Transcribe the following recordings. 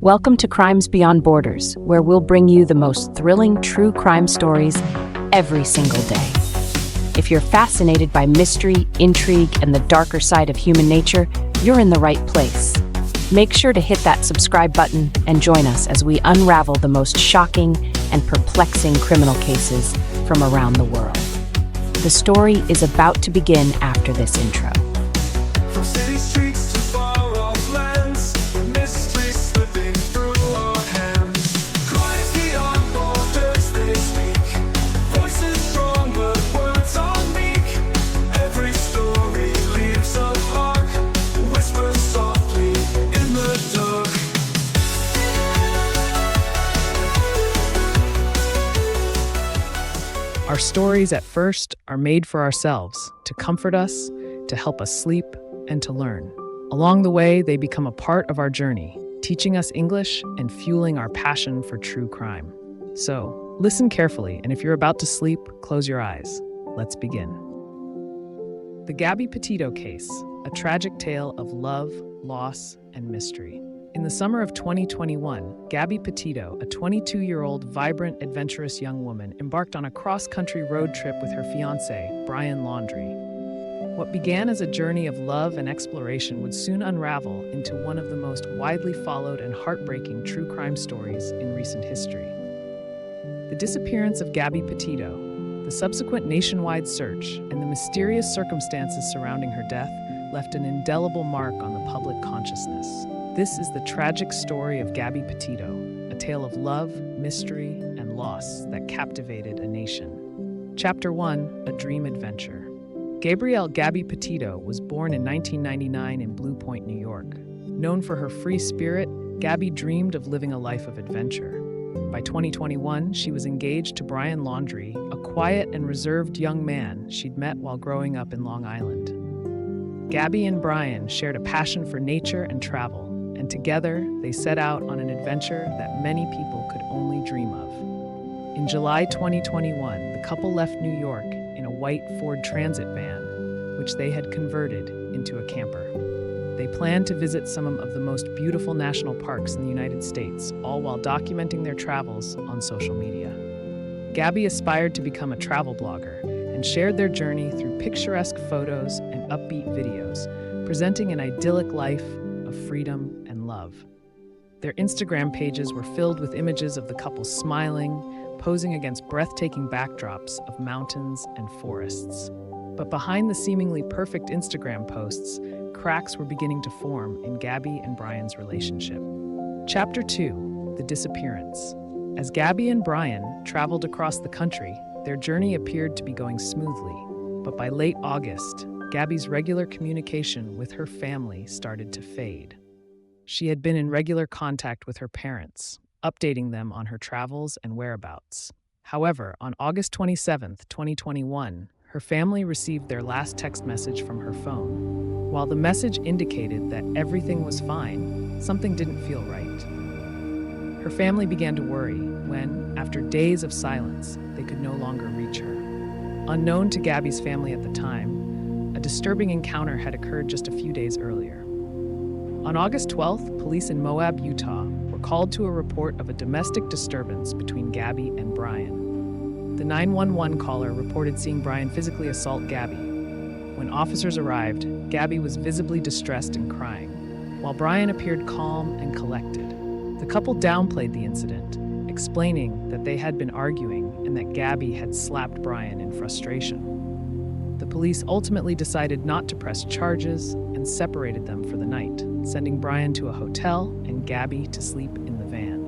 Welcome to Crimes Beyond Borders, where we'll bring you the most thrilling true crime stories every single day. If you're fascinated by mystery, intrigue, and the darker side of human nature, you're in the right place. Make sure to hit that subscribe button and join us as we unravel the most shocking and perplexing criminal cases from around the world. The story is about to begin after this intro. From city streets to far-off lands, mystery slipping through our hands. Crimes beyond borders they speak, voices strong but words are meek. Every story leaves a mark, whispers softly in the dark. Our stories at first are made for ourselves, to comfort us, to help us sleep, and to learn. Along the way, they become a part of our journey, teaching us English and fueling our passion for true crime. So, listen carefully, and if you're about to sleep, close your eyes. Let's begin. The Gabby Petito Case, a tragic tale of love, loss, and mystery. In the summer of 2021, Gabby Petito, a 22-year-old, vibrant, adventurous young woman, embarked on a cross-country road trip with her fiancé, Brian Laundrie. What began as a journey of love and exploration would soon unravel into one of the most widely followed and heartbreaking true crime stories in recent history. The disappearance of Gabby Petito, the subsequent nationwide search, and the mysterious circumstances surrounding her death left an indelible mark on the public consciousness. This is the tragic story of Gabby Petito, a tale of love, mystery, and loss that captivated a nation. Chapter 1: A Dream Adventure. Gabrielle Gabby Petito was born in 1999 in Blue Point, New York. Known for her free spirit, Gabby dreamed of living a life of adventure. By 2021, she was engaged to Brian Laundrie, a quiet and reserved young man she'd met while growing up in Long Island. Gabby and Brian shared a passion for nature and travel, and together they set out on an adventure that many people could only dream of. In July 2021, the couple left New York in a white Ford Transit van, which they had converted into a camper. They planned to visit some of the most beautiful national parks in the United States, all while documenting their travels on social media. Gabby aspired to become a travel blogger and shared their journey through picturesque photos and upbeat videos, presenting an idyllic life of freedom and love. Their Instagram pages were filled with images of the couple smiling, posing against breathtaking backdrops of mountains and forests. But behind the seemingly perfect Instagram posts, cracks were beginning to form in Gabby and Brian's relationship. Chapter 2: The Disappearance. As Gabby and Brian traveled across the country, their journey appeared to be going smoothly. But by late August, Gabby's regular communication with her family started to fade. She had been in regular contact with her parents, updating them on her travels and whereabouts. However, on August 27, 2021, her family received their last text message from her phone. While the message indicated that everything was fine, something didn't feel right. Her family began to worry when, after days of silence, they could no longer reach her. Unknown to Gabby's family at the time, a disturbing encounter had occurred just a few days earlier. On August 12th, police in Moab, Utah, were called to a report of a domestic disturbance between Gabby and Brian. The 911 caller reported seeing Brian physically assault Gabby. When officers arrived, Gabby was visibly distressed and crying, while Brian appeared calm and collected. The couple downplayed the incident, explaining that they had been arguing and that Gabby had slapped Brian in frustration. The police ultimately decided not to press charges and separated them for the night, sending Brian to a hotel and Gabby to sleep in the van.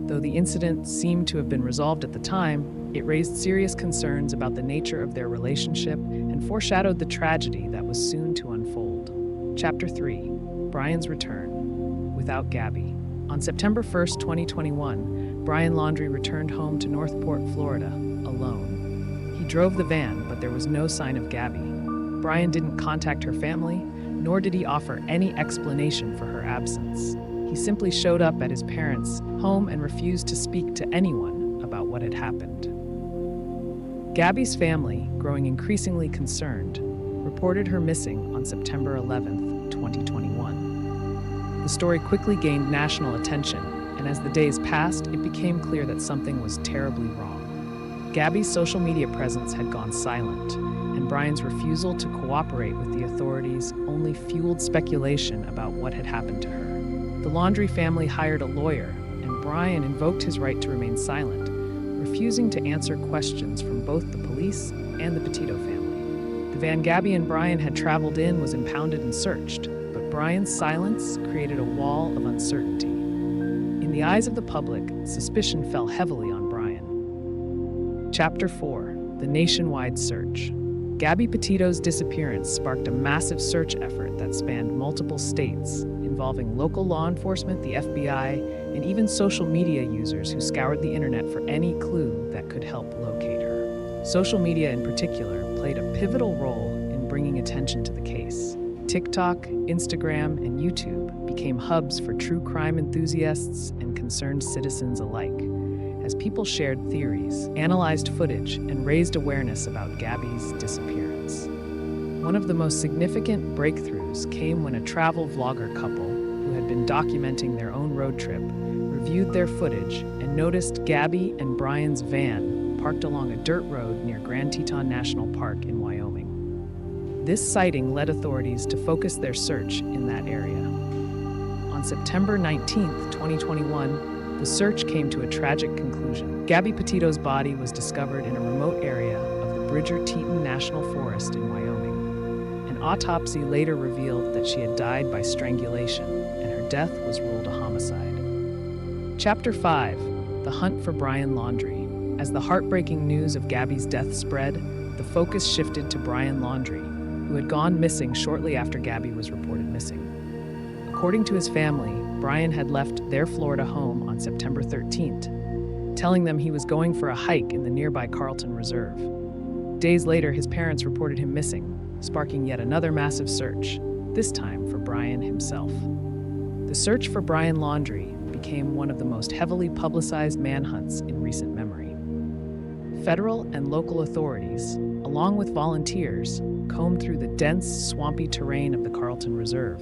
Though the incident seemed to have been resolved at the time, it raised serious concerns about the nature of their relationship and foreshadowed the tragedy that was soon to unfold. Chapter 3: Brian's Return. Without Gabby. On September 1st, 2021, Brian Laundrie returned home to Northport, Florida, alone. He drove the van, but there was no sign of Gabby. Brian didn't contact her family, nor did he offer any explanation for her absence. He simply showed up at his parents' home and refused to speak to anyone about what had happened. Gabby's family, growing increasingly concerned, reported her missing on September 11th, 2021. The story quickly gained national attention, and as the days passed, it became clear that something was terribly wrong. Gabby's social media presence had gone silent, and Brian's refusal to cooperate with the authorities only fueled speculation about what had happened to her. The Laundrie family hired a lawyer, and Brian invoked his right to remain silent, refusing to answer questions from both the police and the Petito family. The van Gabby and Brian had traveled in was impounded and searched, but Brian's silence created a wall of uncertainty. In the eyes of the public, suspicion fell heavily on Brian. Chapter 4: The Nationwide Search. Gabby Petito's disappearance sparked a massive search effort that spanned multiple states, involving local law enforcement, the FBI, and even social media users who scoured the internet for any clue that could help locate her. Social media in particular played a pivotal role in bringing attention to the case. TikTok, Instagram, and YouTube became hubs for true crime enthusiasts and concerned citizens alike, as people shared theories, analyzed footage, and raised awareness about Gabby's disappearance. One of the most significant breakthroughs came when a travel vlogger couple, who had been documenting their own road trip, reviewed their footage and noticed Gabby and Brian's van parked along a dirt road near Grand Teton National Park in Wyoming. This sighting led authorities to focus their search in that area. On September 19, 2021, the search came to a tragic conclusion. Gabby Petito's body was discovered in a remote area of the Bridger-Teton National Forest in Wyoming. An autopsy later revealed that she had died by strangulation, and her death was ruled a homicide. Chapter 5: The Hunt for Brian Laundrie. As the heartbreaking news of Gabby's death spread, the focus shifted to Brian Laundrie, who had gone missing shortly after Gabby was reported missing. According to his family, Brian had left their Florida home on September 13th, telling them he was going for a hike in the nearby Carlton Reserve. Days later, his parents reported him missing, sparking yet another massive search, this time for Brian himself. The search for Brian Laundrie became one of the most heavily publicized manhunts in recent memory. Federal and local authorities, along with volunteers, combed through the dense, swampy terrain of the Carlton Reserve,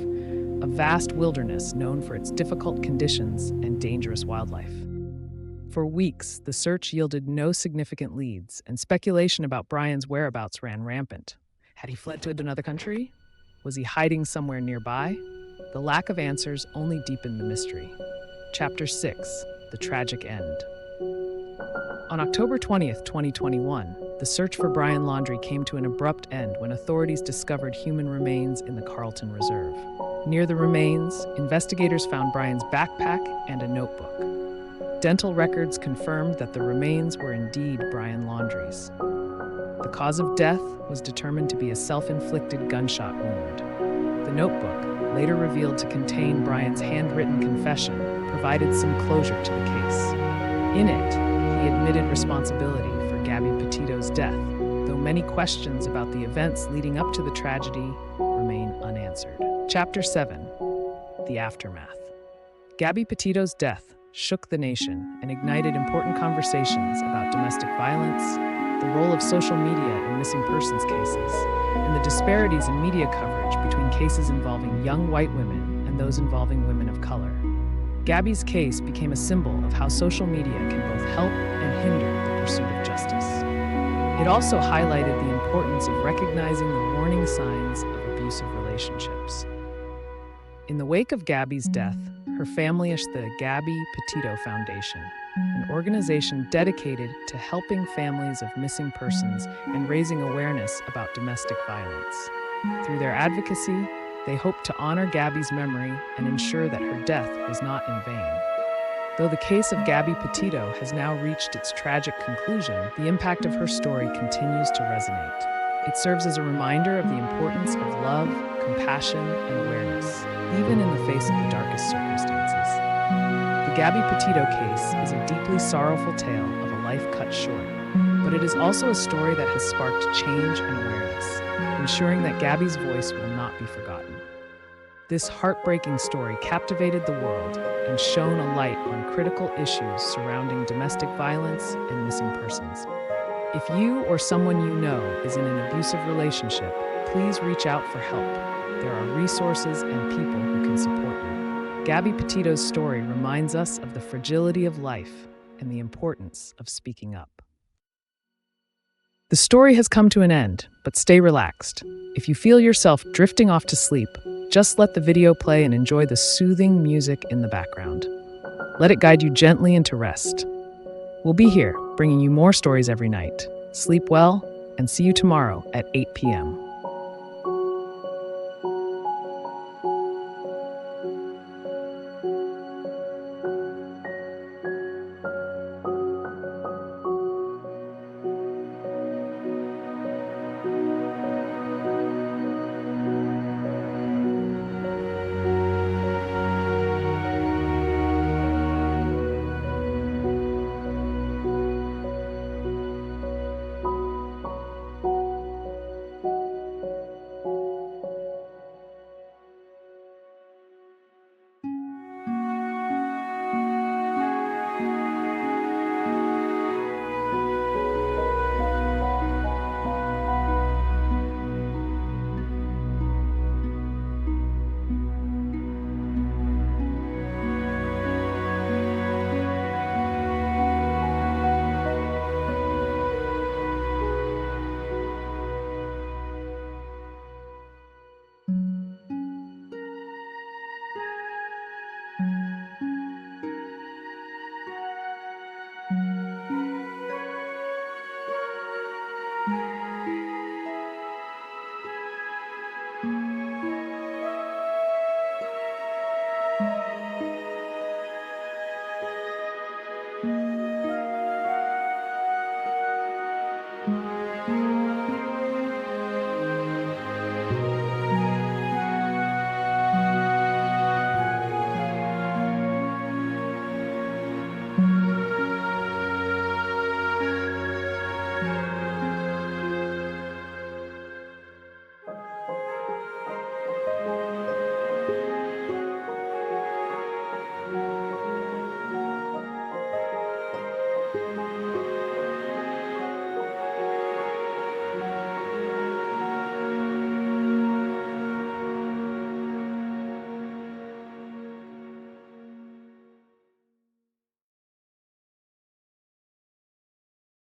a vast wilderness known for its difficult conditions and dangerous wildlife. For weeks, the search yielded no significant leads, and speculation about Brian's whereabouts ran rampant. Had he fled to another country? Was he hiding somewhere nearby? The lack of answers only deepened the mystery. Chapter 6: The Tragic End. On October 20th, 2021, the search for Brian Laundrie came to an abrupt end when authorities discovered human remains in the Carlton Reserve. Near the remains, investigators found Brian's backpack and a notebook. Dental records confirmed that the remains were indeed Brian Laundrie's. The cause of death was determined to be a self-inflicted gunshot wound. The notebook, later revealed to contain Brian's handwritten confession, provided some closure to the case. In it, he admitted responsibility for Gabby Petito's death, though many questions about the events leading up to the tragedy remain unanswered. Chapter 7: The Aftermath. Gabby Petito's death shook the nation and ignited important conversations about domestic violence, the role of social media in missing persons cases, and the disparities in media coverage between cases involving young white women and those involving women of color. Gabby's case became a symbol of how social media can both help and hinder the pursuit of justice. It also highlighted the importance of recognizing the warning signs of abusive relationships. In the wake of Gabby's death, her family established the Gabby Petito Foundation, an organization dedicated to helping families of missing persons and raising awareness about domestic violence. Through their advocacy, they hope to honor Gabby's memory and ensure that her death was not in vain. Though the case of Gabby Petito has now reached its tragic conclusion, the impact of her story continues to resonate. It serves as a reminder of the importance of love, compassion, and awareness, even in the face of the darkest circumstances. The Gabby Petito case is a deeply sorrowful tale of a life cut short, but it is also a story that has sparked change and awareness, ensuring that Gabby's voice will not be forgotten. This heartbreaking story captivated the world and shone a light on critical issues surrounding domestic violence and missing persons. If you or someone you know is in an abusive relationship, please reach out for help. There are resources and people who can support you. Gabby Petito's story reminds us of the fragility of life and the importance of speaking up. The story has come to an end, but stay relaxed. If you feel yourself drifting off to sleep, just let the video play and enjoy the soothing music in the background. Let it guide you gently into rest. We'll be here, bringing you more stories every night. Sleep well, and see you tomorrow at 8 p.m.